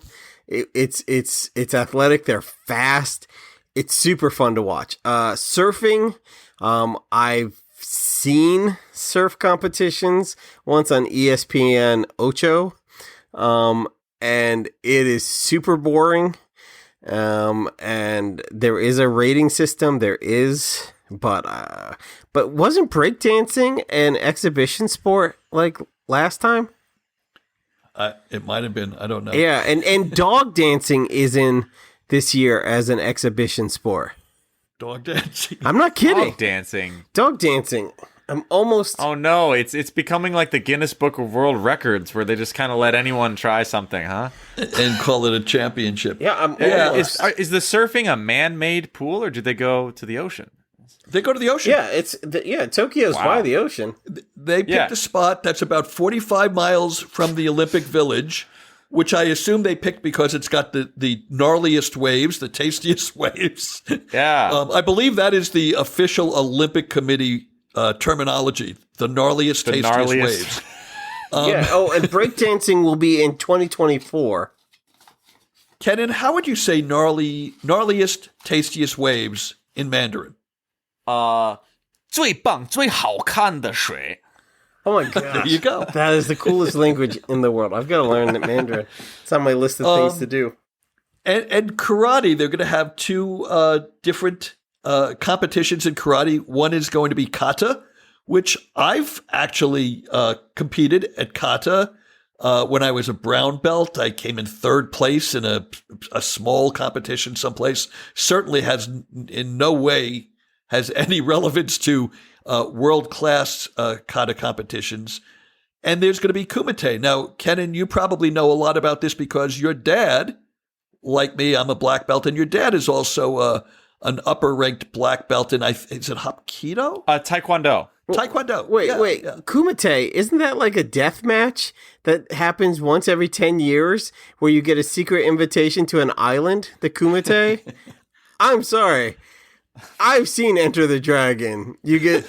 It's athletic. They're fast. It's super fun to watch. Surfing. I've seen surf competitions once on ESPN Ocho. And it is super boring. And there is a rating system. But wasn't breakdancing an exhibition sport like last time? It might have been. I don't know. Yeah, and dog dancing is in this year as an exhibition sport. Dog dancing. I'm not kidding. Dog dancing. I'm almost. Oh no, it's becoming like the Guinness Book of World Records, where they just kind of let anyone try something, huh? And call it a championship. Yeah, I'm Is the surfing a man-made pool, or do they go to the ocean? They go to the ocean. Yeah, Tokyo's by the ocean. They picked a spot that's about 45 miles from the Olympic Village, which I assume they picked because it's got the gnarliest waves, the tastiest waves. Yeah. I believe that is the official Olympic Committee terminology, the gnarliest, tastiest waves. And breakdancing will be in 2024. Kenan, how would you say gnarliest, tastiest waves in Mandarin? 最棒最好看的水 Oh my god. There you go. That is the coolest language in the world. I've got to learn Mandarin. It's on my list of things to do. And karate, they're going to have two different competitions in karate. One is going to be kata, which I've actually competed at kata when I was a brown belt. I came in third place in a small competition someplace. Certainly has in no way has any relevance to world-class kata competitions. And there's going to be kumite. Now, Kenan, you probably know a lot about this because your dad, like me, I'm a black belt, and your dad is also an upper-ranked black belt in, is it Hapkido? Taekwondo. Taekwondo. Wait. Yeah. Kumite, isn't that like a death match that happens once every 10 years where you get a secret invitation to an island, the Kumite? I'm sorry. I've seen Enter the Dragon. You get...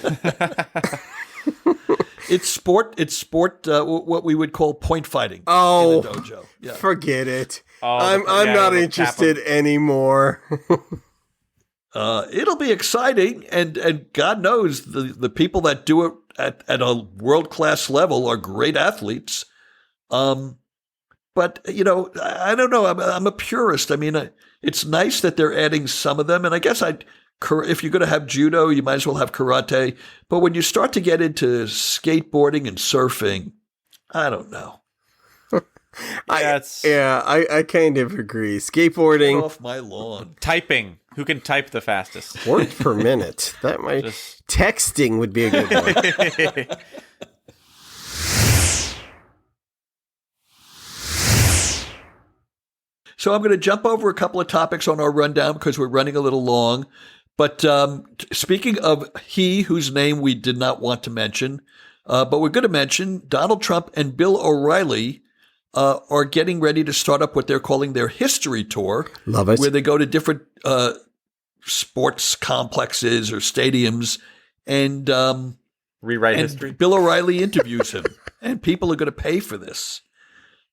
It's sport. What we would call point fighting. Oh, in the dojo. Yeah. Forget it. Oh, I'm not interested anymore. It'll be exciting, and God knows the people that do it at a world class level are great athletes. But I don't know. I'm a purist. I mean, it's nice that they're adding some of them, and I guess if you're going to have judo, you might as well have karate. But when you start to get into skateboarding and surfing, I don't know. I kind of agree. Skateboarding. Get off my lawn. Typing. Who can type the fastest? Words per minute. That might texting would be a good one. So I'm going to jump over a couple of topics on our rundown because we're running a little long. But speaking of he whose name we did not want to mention, but we're going to mention Donald Trump and Bill O'Reilly are getting ready to start up what they're calling their history tour. Love it. Where they go to different sports complexes or stadiums and Rewrite history. Bill O'Reilly interviews him, and people are going to pay for this.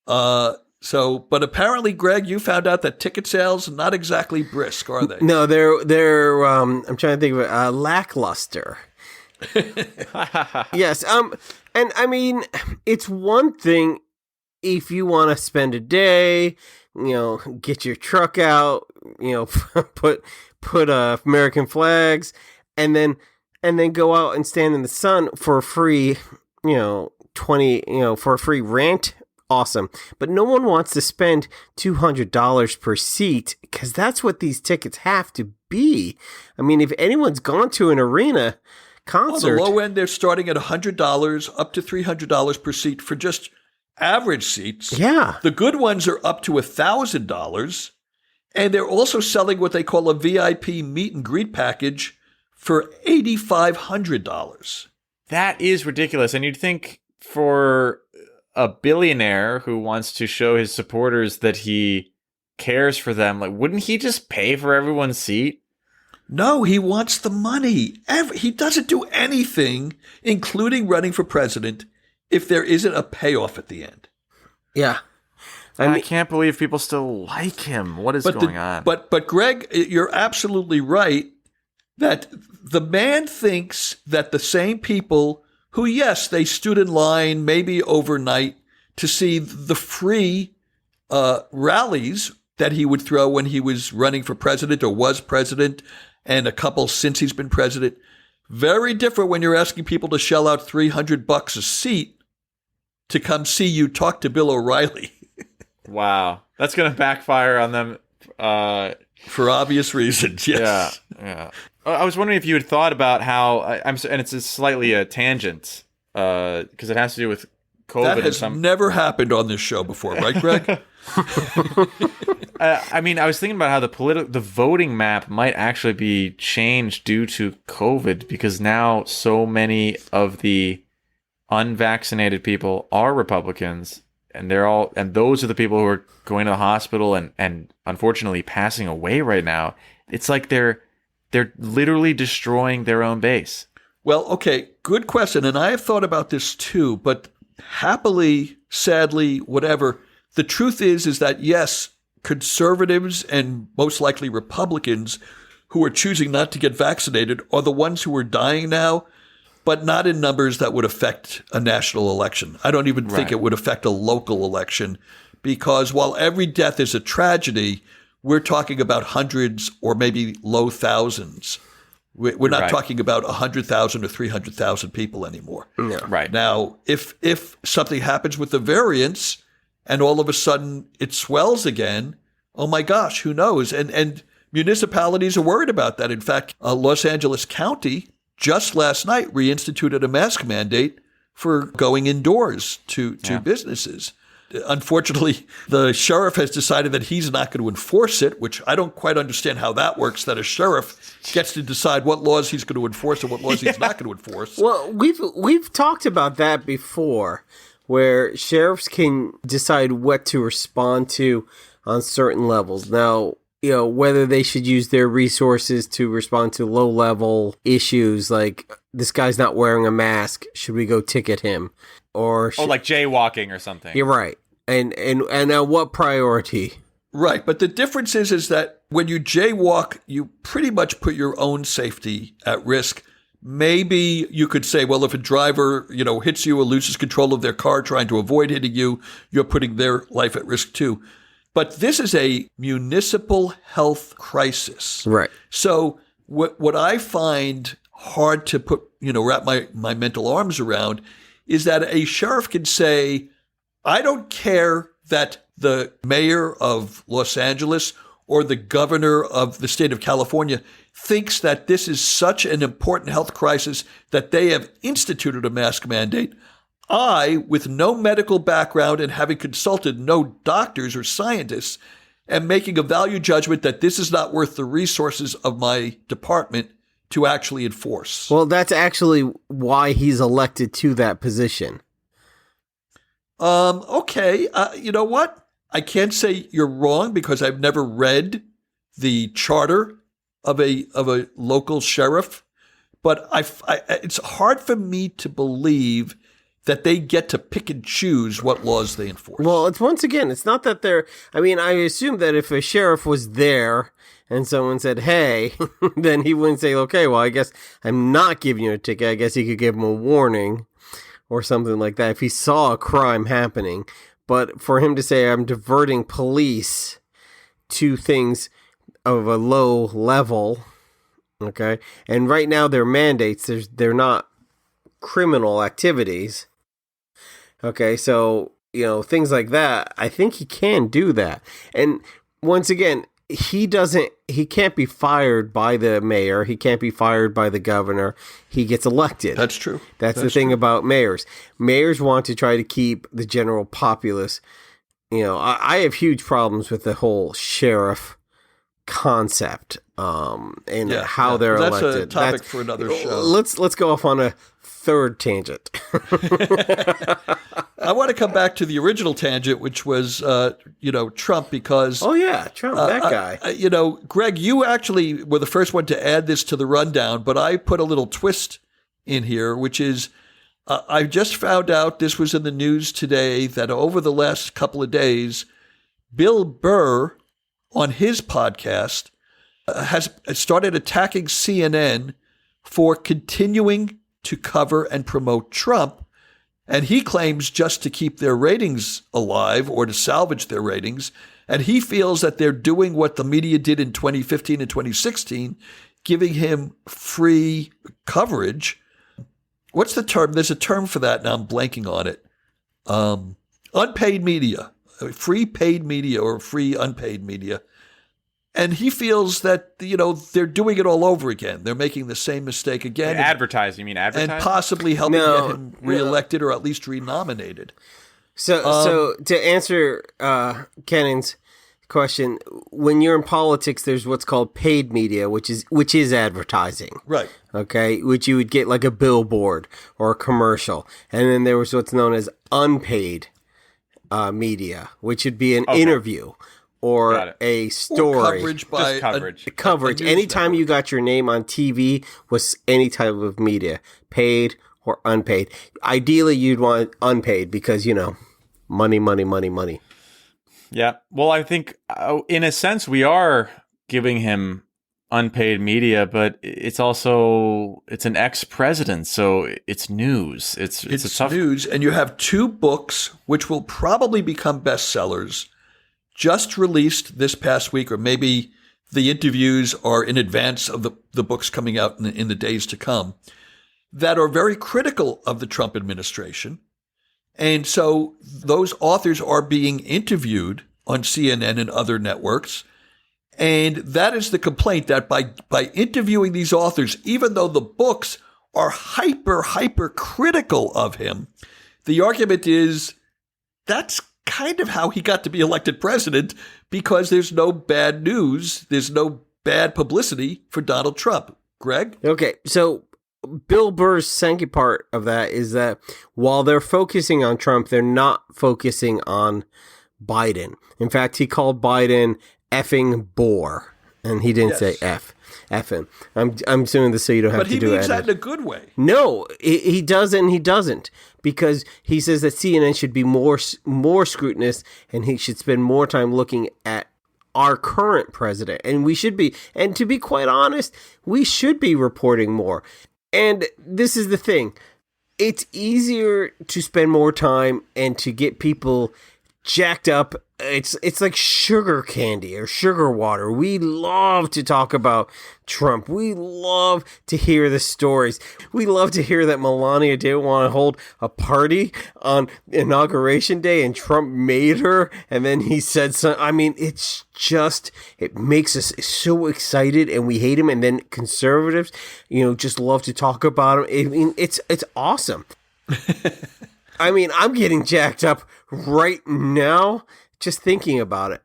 But apparently, Greg, you found out that ticket sales are not exactly brisk, are they? No, they're I'm trying to think of it, lackluster. Yes. And I mean, it's one thing if you want to spend a day, get your truck out, put American flags, and then go out and stand in the sun for a free, for a free rent. Awesome. But no one wants to spend $200 per seat because that's what these tickets have to be. I mean, if anyone's gone to an arena concert. On the low end, they're starting at $100 up to $300 per seat for just average seats. Yeah. The good ones are up to $1,000. And they're also selling what they call a VIP meet and greet package for $8,500. That is ridiculous. And you'd think for a billionaire who wants to show his supporters that he cares for them, like, wouldn't he just pay for everyone's seat? No, he wants the money. He doesn't do anything, including running for president, if there isn't a payoff at the end. Yeah. I can't believe people still like him. What is going on? But Greg, you're absolutely right that the man thinks that the same people who, yes, they stood in line maybe overnight to see the free rallies that he would throw when he was running for president or was president, and a couple since he's been president. Very different when you're asking people to shell out $300 a seat to come see you talk to Bill O'Reilly. Wow. That's going to backfire on them. For obvious reasons, yes. Yeah. I was wondering if you had thought about how and it's slightly a tangent because it has to do with COVID. That has never happened on this show before, right, Greg? I mean, I was thinking about how the voting map might actually be changed due to COVID because now so many of the unvaccinated people are Republicans, and those are the people who are going to the hospital and unfortunately passing away right now. It's like they're literally destroying their own base. Well, okay, good question. And I have thought about this too, but happily, sadly, whatever, the truth is that yes, conservatives and most likely Republicans who are choosing not to get vaccinated are the ones who are dying now, but not in numbers that would affect a national election. I don't even think it would affect a local election because while every death is a tragedy, we're talking about hundreds or maybe low thousands. We're not talking about 100,000 or 300,000 people anymore. Yeah. Right. Now, if something happens with the variants and all of a sudden it swells again, oh my gosh, who knows? And municipalities are worried about that. In fact, Los Angeles County just last night reinstituted a mask mandate for going indoors to businesses. Unfortunately, the sheriff has decided that he's not going to enforce it, which I don't quite understand how that works, that a sheriff gets to decide what laws he's going to enforce and what laws he's not going to enforce. Well, we've talked about that before, where sheriffs can decide what to respond to on certain levels. Now, whether they should use their resources to respond to low-level issues like this guy's not wearing a mask, should we go ticket him? Or like jaywalking or something. You're right. And what priority? Right. But the difference is that when you jaywalk, you pretty much put your own safety at risk. Maybe you could say, well, if a driver, hits you or loses control of their car trying to avoid hitting you, you're putting their life at risk too. But this is a municipal health crisis. Right. So what I find hard to wrap my mental arms around is that a sheriff can say, I don't care that the mayor of Los Angeles or the governor of the state of California thinks that this is such an important health crisis that they have instituted a mask mandate. I, with no medical background and having consulted no doctors or scientists, am making a value judgment that this is not worth the resources of my department to actually enforce. Well, that's actually why he's elected to that position. Okay. You know what? I can't say you're wrong because I've never read the charter of a local sheriff, but it's hard for me to believe that they get to pick and choose what laws they enforce. Well, it's not that they're, I mean, I assume that if a sheriff was there and someone said, hey, then he wouldn't say, okay, well, I guess I'm not giving you a ticket. I guess he could give him a warning or something like that if he saw a crime happening. But for him to say, I'm diverting police to things of a low level, okay, and right now their mandates, they're not criminal activities. Okay, so, things like that, I think he can do that. And once again, he can't be fired by the mayor. He can't be fired by the governor. He gets elected. That's true. That's the thing about mayors. Mayors want to try to keep the general populace. I have huge problems with the whole sheriff concept and how they're elected. That's a topic for another show. Let's go off on a third tangent. I want to come back to the original tangent, which was, Trump, because... Oh, yeah, Trump, that guy. Greg, you actually were the first one to add this to the rundown, but I put a little twist in here, which is I just found out, this was in the news today, that over the last couple of days, Bill Burr, on his podcast, has started attacking CNN for continuing to cover and promote Trump. And he claims just to keep their ratings alive or to salvage their ratings. And he feels that they're doing what the media did in 2015 and 2016, giving him free coverage. What's the term? There's a term for that. Now I'm blanking on it. Unpaid media, free paid media or free unpaid media. And he feels that, they're doing it all over again. They're making the same mistake again. Advertising, you mean advertising? And possibly helping get him reelected or at least renominated. So to answer Kenan's question, when you're in politics, there's what's called paid media, which is advertising. Right. Okay, which you would get like a billboard or a commercial. And then there was what's known as unpaid media, which would be an interview. Or a story. Or coverage by just coverage. Coverage. Anytime you got your name on TV was any type of media, paid or unpaid. Ideally, you'd want unpaid because, money, money, money, money. Yeah. Well, I think in a sense we are giving him unpaid media, but it's an ex-president, so it's news. It's a tough news, and you have two books which will probably become bestsellers, just released this past week, or maybe the interviews are in advance of the books coming out in the days to come, that are very critical of the Trump administration. And so those authors are being interviewed on CNN and other networks. And that is the complaint, that by interviewing these authors, even though the books are hyper critical of him, the argument is that's kind of how he got to be elected president, because there's no bad news, there's no bad publicity for Donald Trump. Greg? Okay, so Bill Burr's second part of that is that while they're focusing on Trump, they're not focusing on Biden. In fact, he called Biden effing bore, and he didn't say effing. I'm assuming this so you don't have to do it. But he means that in a good way. No, he doesn't. And he doesn't, because he says that CNN should be more scrutinous, and he should spend more time looking at our current president. And we should be. And to be quite honest, we should be reporting more. And this is the thing. It's easier to spend more time and to get people jacked up. It's like sugar candy or sugar water. We love to talk about Trump. We love to hear the stories. We love to hear that Melania didn't want to hold a party on Inauguration Day and Trump made her, and then he said something. I mean, it makes us so excited, and we hate him, and then conservatives, just love to talk about him. I mean, it's awesome. I mean, I'm getting jacked up right now just thinking about it.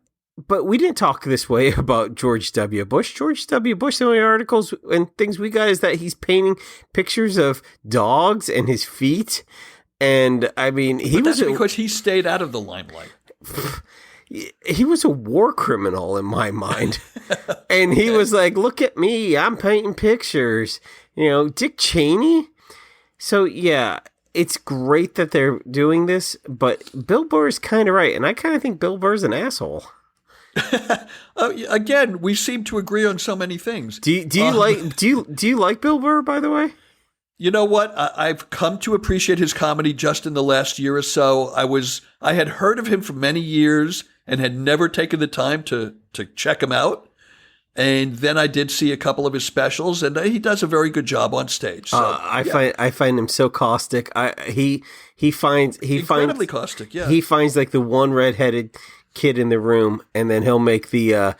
But we didn't talk this way about George W. Bush. George W. Bush, the only articles and things we got is that he's painting pictures of dogs and his feet. And I mean, that's because he stayed out of the limelight. He was a war criminal in my mind. And he was like, look at me, I'm painting pictures. Dick Cheney. So, yeah. It's great that they're doing this, but Bill Burr is kind of right, and I kind of think Bill Burr's an asshole. Again, we seem to agree on so many things. Do you like Bill Burr, by the way? You know what? I've come to appreciate his comedy just in the last year or so. I had heard of him for many years and had never taken the time to check him out. And then I did see a couple of his specials, and he does a very good job on stage. So, I find him so caustic. He finds incredibly caustic. Yeah, he finds like the one redheaded kid in the room, and then he'll make the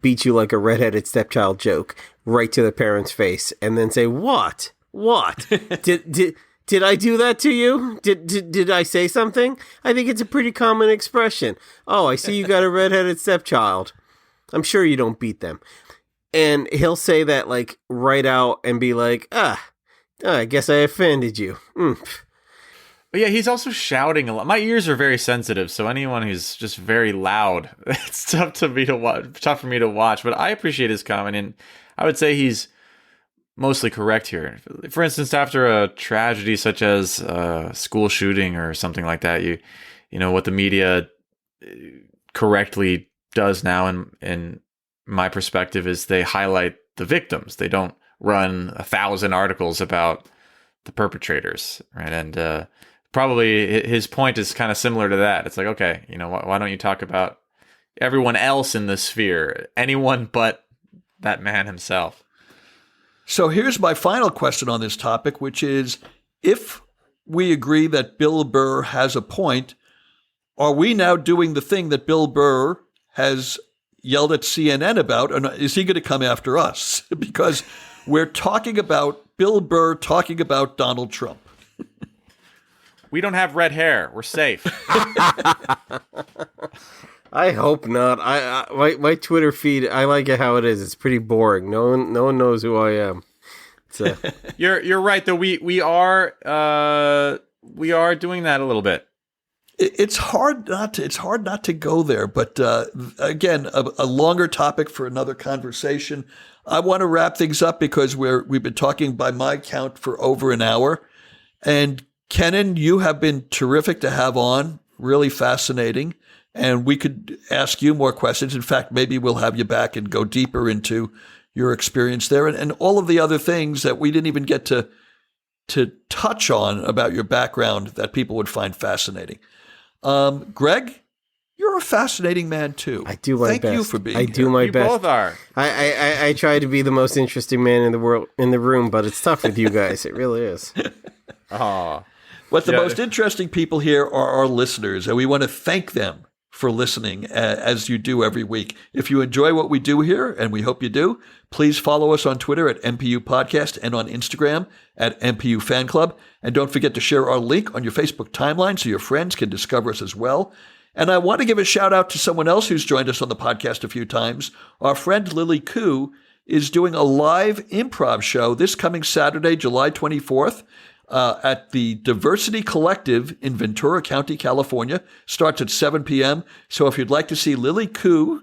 beat you like a redheaded stepchild joke right to the parent's face, and then say, "What? Did I do that to you? Did I say something? I think it's a pretty common expression. Oh, I see you got a redheaded stepchild. I'm sure you don't beat them." And he'll say that like right out and be like, I guess I offended you. But yeah, he's also shouting a lot. My ears are very sensitive, so anyone who's just very loud, it's tough for me to watch. But I appreciate his comment, and I would say he's mostly correct here. For instance, after a tragedy such as a school shooting or something like that, you know what the media correctly does now, in my perspective, is they highlight the victims. They don't run 1,000 articles about the perpetrators, right? And probably his point is kind of similar to that. It's like, okay, why don't you talk about everyone else in the sphere, anyone but that man himself? So here's my final question on this topic, which is, if we agree that Bill Burr has a point, are we now doing the thing that Bill Burr has yelled at CNN about, and is he going to come after us? Because we're talking about Bill Burr talking about Donald Trump. We don't have red hair. We're safe. I hope not. My Twitter feed, I like it how it is. It's pretty boring. No one knows who I am. You're right though. We are doing that a little bit. It's hard not to go there, but again, a longer topic for another conversation. I want to wrap things up because we've been talking by my count for over an hour. And Kenan, you have been terrific to have on, really fascinating. And we could ask you more questions. In fact, maybe we'll have you back and go deeper into your experience there and all of the other things that we didn't even get to touch on about your background that people would find fascinating. Greg, you're a fascinating man too. I do my best. Thank you for being here. I do my best. You both are. I try to be the most interesting man in the world, in the room, but it's tough with you guys. It really is. Oh. But the most interesting people here are our listeners, and we want to thank them for listening as you do every week. If you enjoy what we do here, and we hope you do, please follow us on Twitter at MPU Podcast and on Instagram at MPU Fan Club. And don't forget to share our link on your Facebook timeline so your friends can discover us as well. And I want to give a shout out to someone else who's joined us on the podcast a few times. Our friend Lily Koo is doing a live improv show this coming Saturday, July 24th. At the Diversity Collective in Ventura County, California. Starts at 7 p.m. So if you'd like to see Lily Koo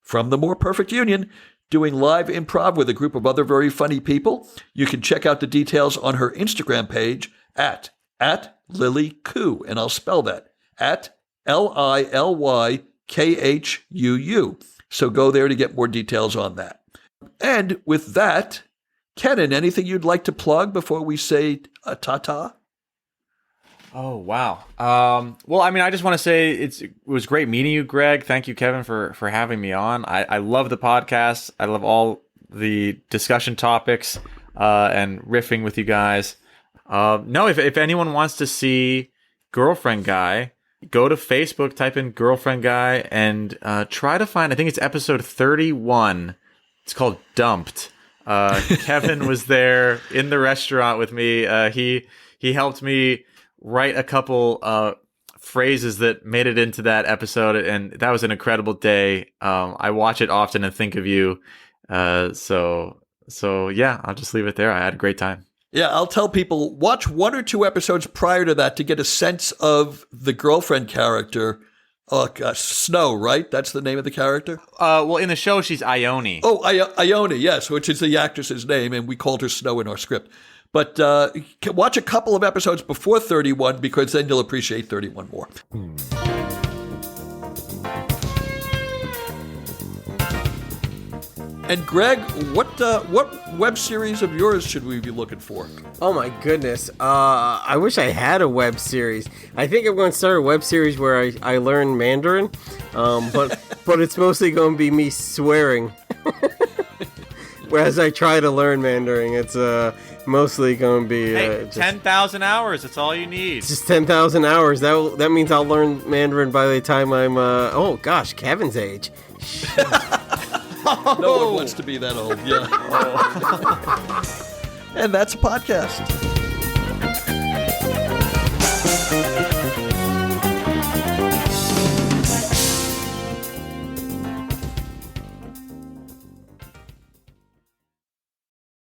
from the More Perfect Union doing live improv with a group of other very funny people, you can check out the details on her Instagram page at Lily Koo. And I'll spell that, at LILYKHUU. So go there to get more details on that. And with that, Kenan, anything you'd like to plug before we say ta-ta? Oh, wow. Well, I mean, I just want to say it was great meeting you, Greg. Thank you, Kevin, for having me on. I love the podcast. I love all the discussion topics and riffing with you guys. No, if anyone wants to see Girlfriend Guy, go to Facebook, type in Girlfriend Guy, and try to find, I think it's episode 31. It's called Dumped. Kevin was there in the restaurant with me. He helped me write a couple phrases that made it into that episode, and that was an incredible day. I watch it often and think of you. So yeah, I'll just leave it there. I had a great time. Yeah, I'll tell people, watch 1 or 2 episodes prior to that to get a sense of the girlfriend character. Oh, gosh, Snow, right? That's the name of the character? Well, in the show, she's Ione. Oh, Ione, yes, which is the actress's name, and we called her Snow in our script. But watch a couple of episodes before 31, because then you'll appreciate 31 more. And Greg, what web series of yours should we be looking for? Oh my goodness. I wish I had a web series. I think I'm going to start a web series where I learn Mandarin, but it's mostly going to be me swearing. Whereas I try to learn Mandarin, it's mostly going to be just 10,000 hours. That's all you need. just 10,000 hours. That means I'll learn Mandarin by the time I'm oh gosh, Kevin's age. No one wants to be that old, yeah. And that's a podcast.